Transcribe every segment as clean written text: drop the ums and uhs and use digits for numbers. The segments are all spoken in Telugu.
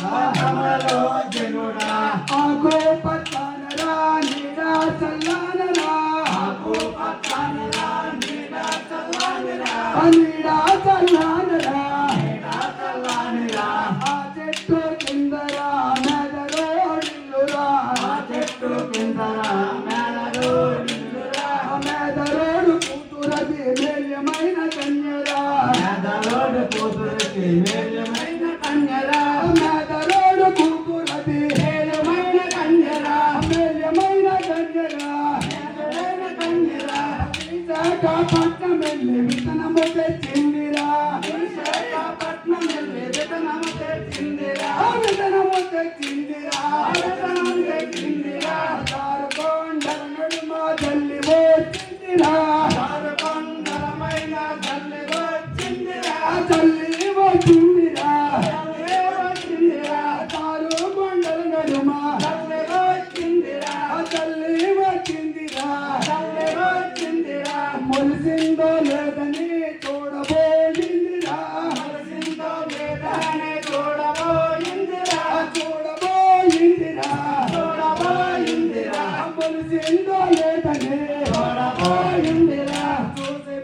కమలలో జనుడా ఆకు పచ్చనరా నీడా చల్లనరా ఆకు పచ్చనరా నీడా చల్లనరా నీడా చల్లనరా నీడా చల్లనరా ఆ చెట్టు కిందరా మెదరోడిల్లురా ఆ చెట్టు కిందరా మెదరోడిల్లురా మెదరోడు కూతురది మేల్యమైన కన్యరా మెదరోడు కూతురికి మేల్యమైన కన్యరా మెదరోడు కూతురది మేల్యమైన కన్యరా మేల్యమైన కన్యరా మేల్యమైన కన్యరా విశాఖపట్నం వెళ్ళి విత్తనము తెచ్చిందిరా విశాఖపట్నం వెళ్ళి విత్తనము తెచ్చిందిరా విత్తనము తెచ్చిందిరా విత్తనము తెచ్చిందిరా దారుకొండల నడుమ తల్లి వచ్చిందిరా దారుకొండలమైన తల్లి వచ్చిందిరా తల్లి వచ్చిందిరా తల్లి వచ్చిందిరా దారుకొండల నడుమ తల్లి వచ్చిందిరా తల్లి వచ్చిందిరా తల్లి వచ్చిందిరా మొలిసిందో లేదని చూడబోయిందిరా మనసిందో లేదని చూడబోయిందిరా చూడబోయిందిరా చూడబోయిందిరా మొలిసిందో లేదని చూడబోయిందిరా చూసి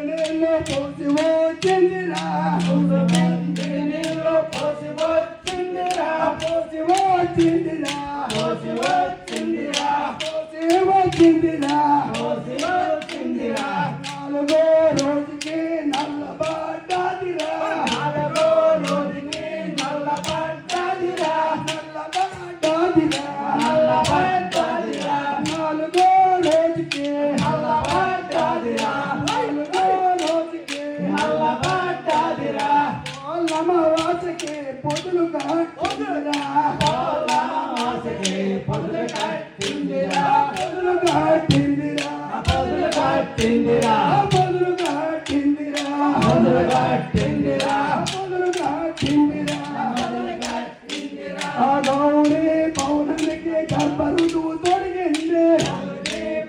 నీళ్ళు పోసి వచ్చిందిరా నీళ్ళు పోసి వచ్చిందిరా పోసి వచ్చిందిరా పోసి వచ్చిందిరా పోసి వచ్చిందిరా పోసి వచ్చిందిరా నాలుగో రోజుకి నల్లబడ్డాదిరా నాలుగో రోజుకి నల్లబడ్డదిరా నల్లబడ్డాదిరా నల్లబడ్డదిరా నాలుగో రోజుకి నల్లబడ్డదిరా నాలుగో రోజుకి నల్లబడ్డదిరా అమావాసకి పొదులు కట్టిందిరా పౌర్ణమాసికి పొదులు కట్టిందిరా పొదులు కట్టిందిరా పొదులు కట్టిందిరా పొదులు కట్టిందిరా పొదులు కట్టిందిరా పొదులు కట్టిందిరా పొదులు కట్టిందిరా ఆ గౌరీ పౌర్ణమికి గర్భరుతువు తొడిగింది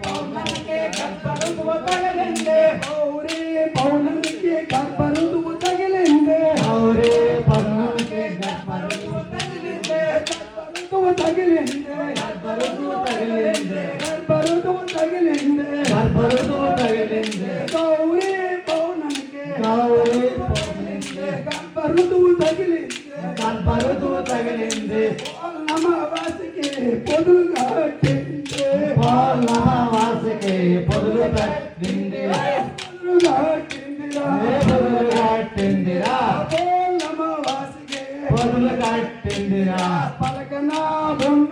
పౌర్ణమికి గర్భరుతువు తగిలింది గౌరీ పౌర్ణమికి గర్భరుతువు తగిలింది గౌరీ పౌర్ణమికి గర్భరుతువు తగిలింది గర్భరుతువు తగిలింది గర్భరుతువు తగిలింది గర్భరుతువు తగిలింది గర్భరుతువు తగిలింది గౌరీ పౌర్ణమికి గౌరీ పౌర్ణమికి గర్భరుతువు తగిలింది గర్భరుతువు తగిలింది అమావాసకి పొదులు కట్టింది పౌర్ణమాసికి పొదులు కట్టింది పొదులు కట్టిందిరా పొదులు కట్టిందిరా అమావాసకి పొదులు కట్టిందిరా పలకనా బొమ్మ